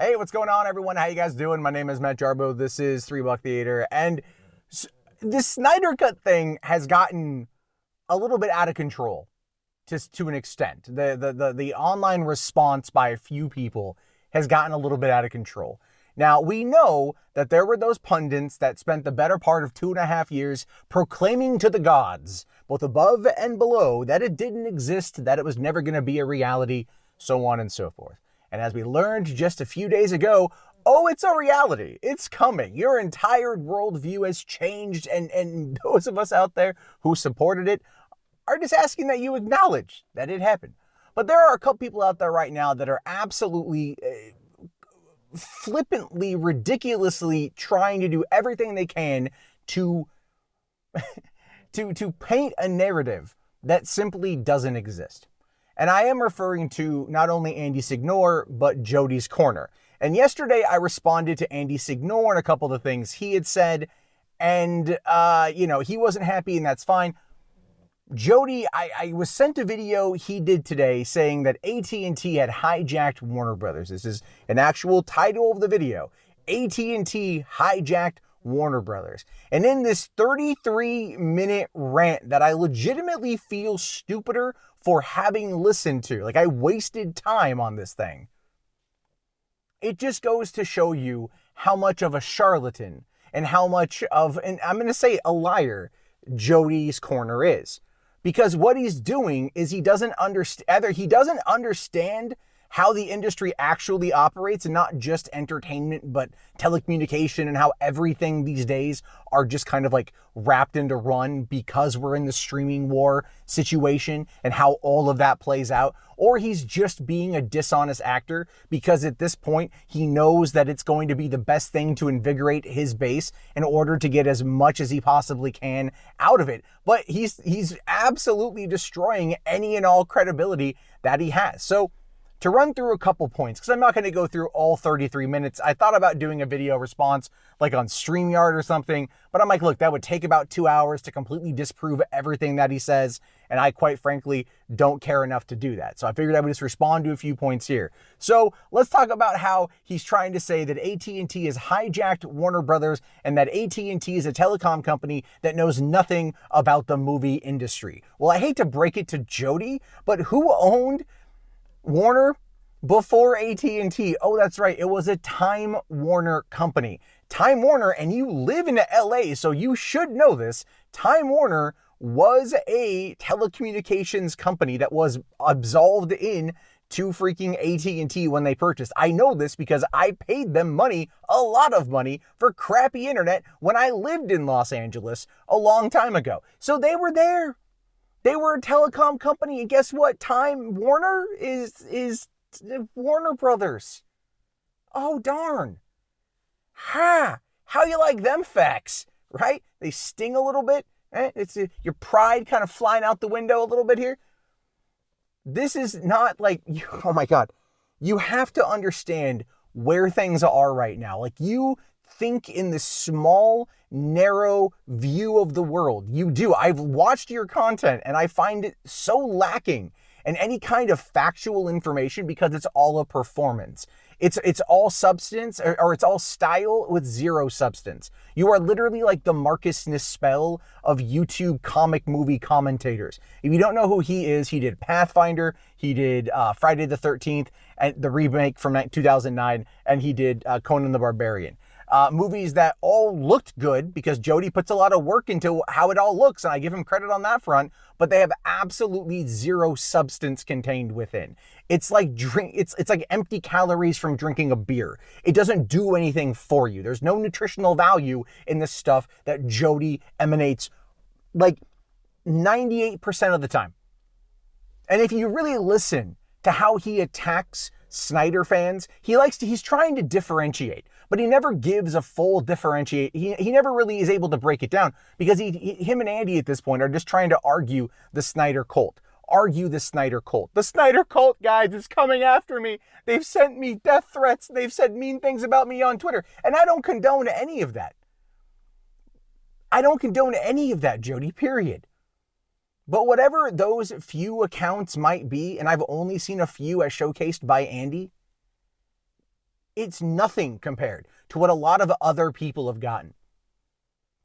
Hey, what's going on, everyone? How you guys doing? My name is Matt Jarbo. This is $3 Theater, and this Snyder Cut thing has gotten a little bit out of control, just to an extent. The online response by a few people has gotten a little bit out of control. Now, we know that there were those pundits that spent the better part of 2.5 years proclaiming to the gods, both above and below, that it didn't exist, that it was never going to be a reality, so on and so forth. And as we learned just a few days ago, oh, it's a reality. It's coming. Your entire worldview has changed, and those of us out there who supported it are just asking that you acknowledge that it happened. But there are a couple people out there right now that are absolutely flippantly, ridiculously trying to do everything they can to to paint a narrative that simply doesn't exist. And I am referring to not only Andy Signore, but Jody's Corner. And yesterday I responded to Andy Signore and a couple of the things he had said, and he wasn't happy, and that's fine. Jody, I was sent a video he did today saying that AT&T had hijacked Warner Brothers. This is an actual title of the video. AT&T hijacked Warner Brothers. And in this 33-minute rant that I legitimately feel stupider for having listened to, like I wasted time on this thing, it just goes to show you how much of a charlatan and how much of, and I'm going to say a liar, Jody's Corner is. Because what he's doing is he doesn't understand, either he doesn't understand how the industry actually operates, and not just entertainment, but telecommunication, and how everything these days are just kind of like wrapped into run because we're in the streaming war situation and how all of that plays out. Or he's just being a dishonest actor because at this point he knows that it's going to be the best thing to invigorate his base in order to get as much as he possibly can out of it. But he's absolutely destroying any and all credibility that he has. So to run through a couple points, because I'm not going to go through all 33 minutes. I thought about doing a video response like on StreamYard or something, but I'm like, look, that would take about 2 hours to completely disprove everything that he says, and I quite frankly don't care enough to do that. So I figured I would just respond to a few points here. So let's talk about how he's trying to say that AT&T has hijacked Warner Brothers and that AT&T is a telecom company that knows nothing about the movie industry. Well, I hate to break it to Jody, but who owned Warner before AT&T? Oh, that's right. It was a Time Warner company. Time Warner, and you live in LA, so you should know this. Time Warner was a telecommunications company that was absolved in to freaking AT&T when they purchased. I know this because I paid them money, a lot of money, for crappy internet when I lived in Los Angeles a long time ago. So they were there. They were a telecom company, and guess what? Time Warner is Warner Brothers. Oh, darn. Ha! How you like them facts, right? They sting a little bit. It's your pride kind of flying out the window a little bit here. This is not like, oh my God. You have to understand where things are right now. Like, you think in this small, narrow view of the world. You do. I've watched your content and I find it so lacking in any kind of factual information because it's all a performance. It's all substance or it's all style with zero substance. You are literally like the Marcus Nispel of YouTube comic movie commentators. If you don't know who he is, he did Pathfinder, he did Friday the 13th, and the remake from 2009, and he did Conan the Barbarian. Movies that all looked good because Jody puts a lot of work into how it all looks, and I give him credit on that front, but they have absolutely zero substance contained within. It's like it's like empty calories from drinking a beer. It doesn't do anything for you. There's no nutritional value in the stuff that Jody emanates like 98% of the time. And if you really listen to how he attacks Snyder fans, he's trying to differentiate, but he never gives a full differentiate. He never really is able to break it down because him and Andy at this point are just trying to argue the Schneider Cult. The Schneider Cult. The Schneider Cult, guys, is coming after me. They've sent me death threats. They've said mean things about me on Twitter, and I don't condone any of that. I don't condone any of that, Jody, period. But whatever those few accounts might be, and I've only seen a few as showcased by Andy, It's nothing compared to what a lot of other people have gotten.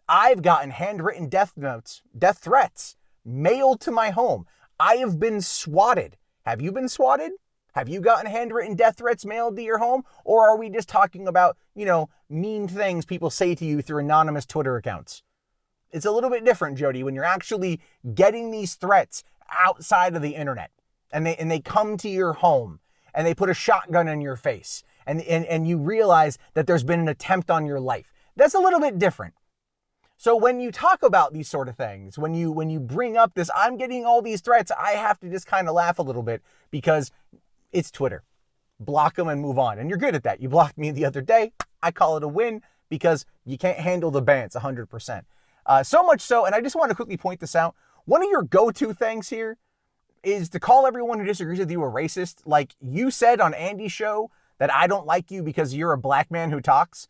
I've gotten handwritten death notes, death threats mailed to my home. I have been swatted. Have you been swatted? Have you gotten handwritten death threats mailed to your home? Or are we just talking about, mean things people say to you through anonymous Twitter accounts? It's a little bit different, Jody, when you're actually getting these threats outside of the internet and they come to your home and they put a shotgun in your face and you realize that there's been an attempt on your life. That's a little bit different. So when you talk about these sort of things, when you bring up this, I'm getting all these threats, I have to just kind of laugh a little bit because it's Twitter. Block them and move on. And you're good at that. You blocked me the other day. I call it a win because you can't handle the bants 100%. So much so, and I just want to quickly point this out, one of your go-to things here is to call everyone who disagrees with you a racist. Like you said on Andy's show that I don't like you because you're a black man who talks,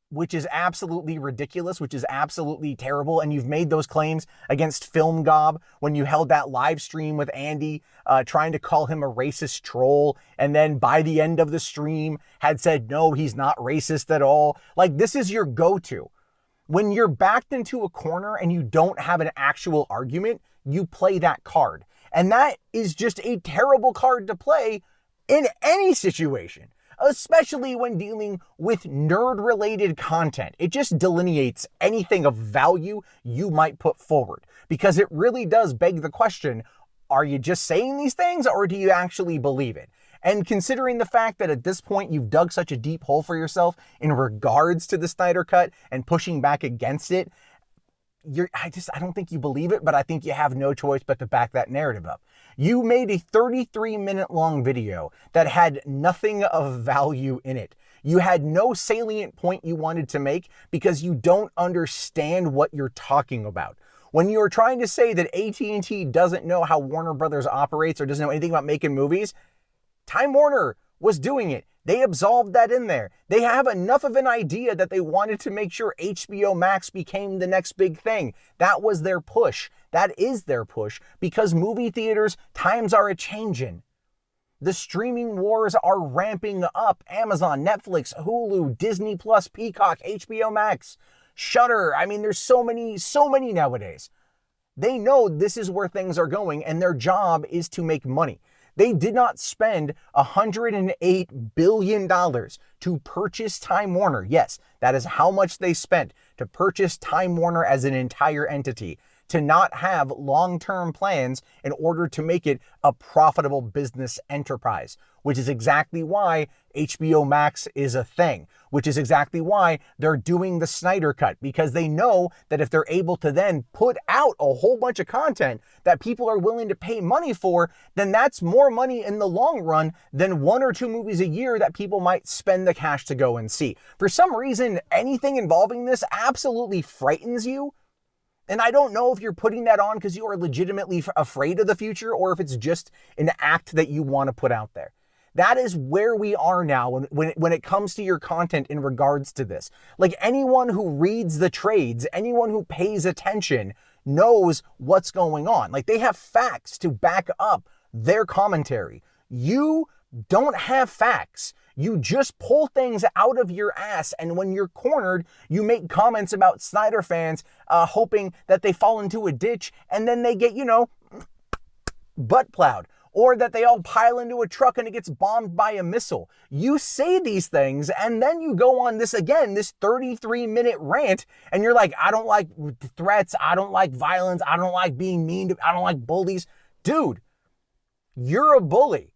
which is absolutely ridiculous, which is absolutely terrible. And you've made those claims against Film Gob when you held that live stream with Andy, trying to call him a racist troll. And then by the end of the stream had said, no, he's not racist at all. Like this is your go-to. When you're backed into a corner and you don't have an actual argument, you play that card. And that is just a terrible card to play in any situation, especially when dealing with nerd-related content. It just delineates anything of value you might put forward because it really does beg the question, are you just saying these things or do you actually believe it? And considering the fact that at this point you've dug such a deep hole for yourself in regards to the Snyder Cut and pushing back against it, I don't think you believe it, but I think you have no choice but to back that narrative up. You made a 33-minute long video that had nothing of value in it. You had no salient point you wanted to make because you don't understand what you're talking about. When you're trying to say that AT&T doesn't know how Warner Brothers operates or doesn't know anything about making movies, Time Warner was doing it. They absolved that in there. They have enough of an idea that they wanted to make sure HBO Max became the next big thing. That was their push. That is their push because movie theaters, times are a-changin'. The streaming wars are ramping up. Amazon, Netflix, Hulu, Disney Plus, Peacock, HBO Max, Shudder. I mean, there's so many nowadays. They know this is where things are going and their job is to make money. They did not spend $108 billion to purchase Time Warner. Yes, that is how much they spent to purchase Time Warner as an entire entity, to not have long-term plans in order to make it a profitable business enterprise, which is exactly why HBO Max is a thing, which is exactly why they're doing the Schneider Cut, because they know that if they're able to then put out a whole bunch of content that people are willing to pay money for, then that's more money in the long run than 1 or 2 movies a year that people might spend the cash to go and see. For some reason, anything involving this absolutely frightens you. And I don't know if you're putting that on because you are legitimately afraid of the future or if it's just an act that you want to put out there. That is where we are now when it comes to your content in regards to this. Like anyone who reads the trades, anyone who pays attention knows what's going on. Like they have facts to back up their commentary. You don't have facts. You just pull things out of your ass, and when you're cornered, you make comments about Snyder fans hoping that they fall into a ditch and then they get, butt plowed, or that they all pile into a truck and it gets bombed by a missile. You say these things and then you go on this 33-minute rant, and you're like, I don't like threats, I don't like violence, I don't like being mean, I don't like bullies. Dude, you're a bully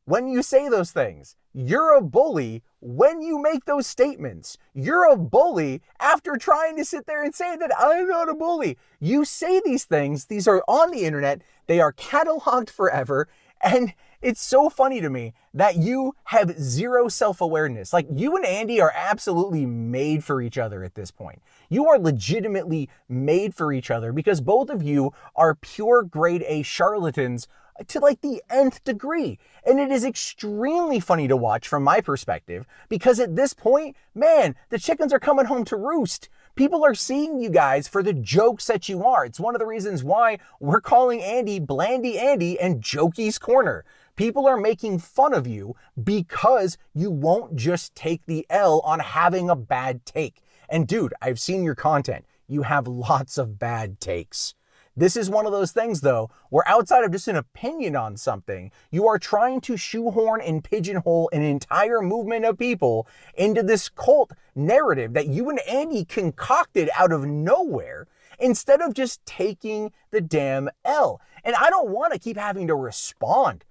when you say those things. You're a bully when you make those statements. You're a bully after trying to sit there and say that I'm not a bully. You say these things. These are on the internet. They are cataloged forever. And it's so funny to me that you have zero self-awareness. Like you and Andy are absolutely made for each other at this point. You are legitimately made for each other because both of you are pure grade A charlatans to like the nth degree. And it is extremely funny to watch from my perspective because at this point, man, the chickens are coming home to roost. People are seeing you guys for the jokes that you are. It's one of the reasons why we're calling Andy Blandy Andy and Jokey's Corner. People are making fun of you because you won't just take the L on having a bad take. And dude, I've seen your content. You have lots of bad takes. This is one of those things, though, where outside of just an opinion on something, you are trying to shoehorn and pigeonhole an entire movement of people into this cult narrative that you and Andy concocted out of nowhere instead of just taking the damn L. And I don't want to keep having to respond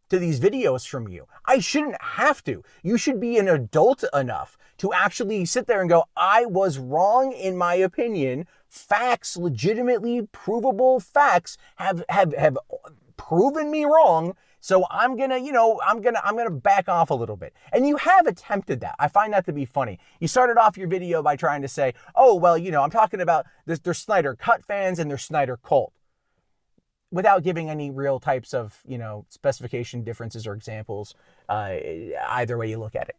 to these videos from you. I shouldn't have to. You should be an adult enough to actually sit there and go, I was wrong in my opinion. Facts, legitimately provable facts have proven me wrong. So I'm gonna back off a little bit. And you have attempted that. I find that to be funny. You started off your video by trying to say, oh, well, I'm talking about this, there's Schneider Cut fans and there's Schneider Cult, without giving any real types of, specification differences or examples, either way you look at it.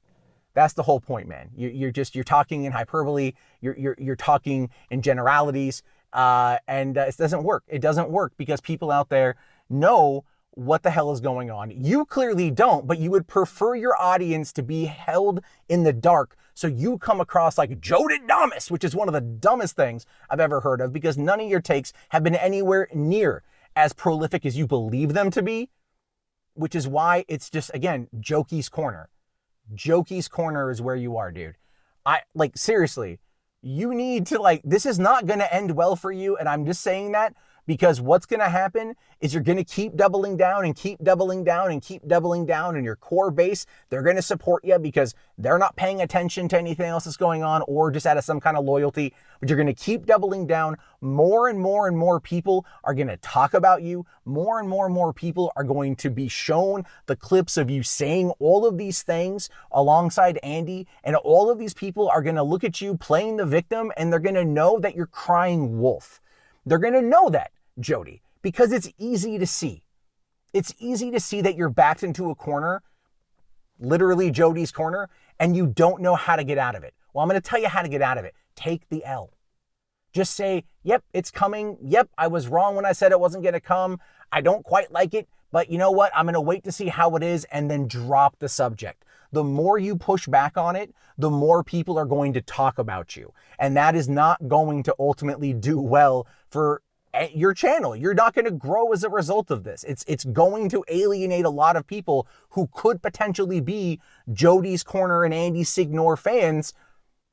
That's the whole point, man. You're talking in hyperbole. You're talking in generalities, and it doesn't work. It doesn't work because people out there know what the hell is going on. You clearly don't, but you would prefer your audience to be held in the dark. So you come across like Jody, which is one of the dumbest things I've ever heard of, because none of your takes have been anywhere near as prolific as you believe them to be, which is why it's just, again, Jokey's Corner. Jokey's Corner is where you are, dude. Seriously, you need to, this is not going to end well for you. And I'm just saying that because what's going to happen is you're going to keep doubling down and keep doubling down and keep doubling down, and your core base, they're going to support you because they're not paying attention to anything else that's going on or just out of some kind of loyalty. But you're going to keep doubling down. More and more and more people are going to talk about you. More and more people are going to be shown the clips of you saying all of these things alongside Andy. And all of these people are going to look at you playing the victim, and they're going to know that you're crying wolf. They're going to know that, Jody, because it's easy to see. It's easy to see that you're backed into a corner, literally Jody's corner, and you don't know how to get out of it. Well, I'm going to tell you how to get out of it. Take the L. Just say, yep, it's coming. Yep, I was wrong when I said it wasn't going to come. I don't quite like it, but you know what? I'm going to wait to see how it is and then drop the subject. The more you push back on it, the more people are going to talk about you. And that is not going to ultimately do well for your channel. You're not going to grow as a result of this. It's going to alienate a lot of people who could potentially be Jody's Corner and Andy Signor fans,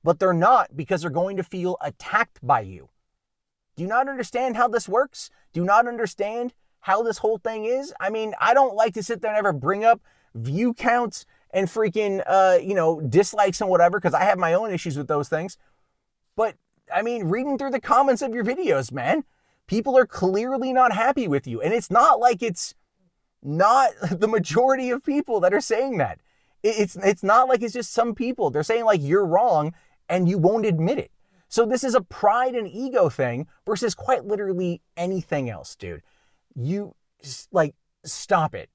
but they're not, because they're going to feel attacked by you. Do you not understand how this works? Do you not understand how this whole thing is? I mean, I don't like to sit there and ever bring up view counts and freaking, dislikes and whatever, because I have my own issues with those things. But I mean, reading through the comments of your videos, man, people are clearly not happy with you. And it's not like it's not the majority of people that are saying that. It's not like it's just some people. They're saying you're wrong and you won't admit it. So this is a pride and ego thing versus quite literally anything else, dude. You stop it.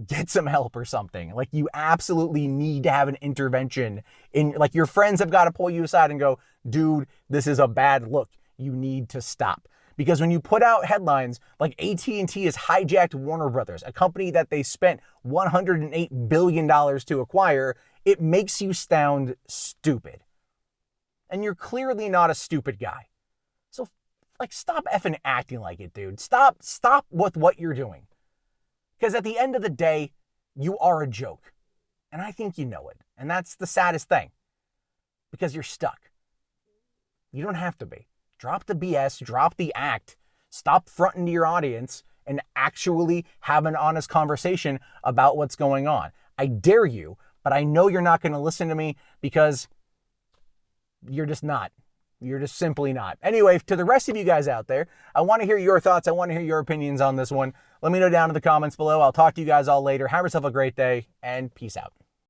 Get some help or something. You absolutely need to have an intervention in, your friends have got to pull you aside and go, dude, this is a bad look. You need to stop. Because when you put out headlines like AT&T has hijacked Warner Brothers, a company that they spent $108 billion to acquire, it makes you sound stupid. And you're clearly not a stupid guy. So stop effing acting like it, dude. Stop with what you're doing. Because at the end of the day, you are a joke. And I think you know it. And that's the saddest thing. Because you're stuck. You don't have to be. Drop the BS, drop the act, stop fronting to your audience, and actually have an honest conversation about what's going on. I dare you, but I know you're not going to listen to me because you're just not. You're just simply not. Anyway, to the rest of you guys out there, I want to hear your thoughts. I want to hear your opinions on this one. Let me know down in the comments below. I'll talk to you guys all later. Have yourself a great day, and peace out.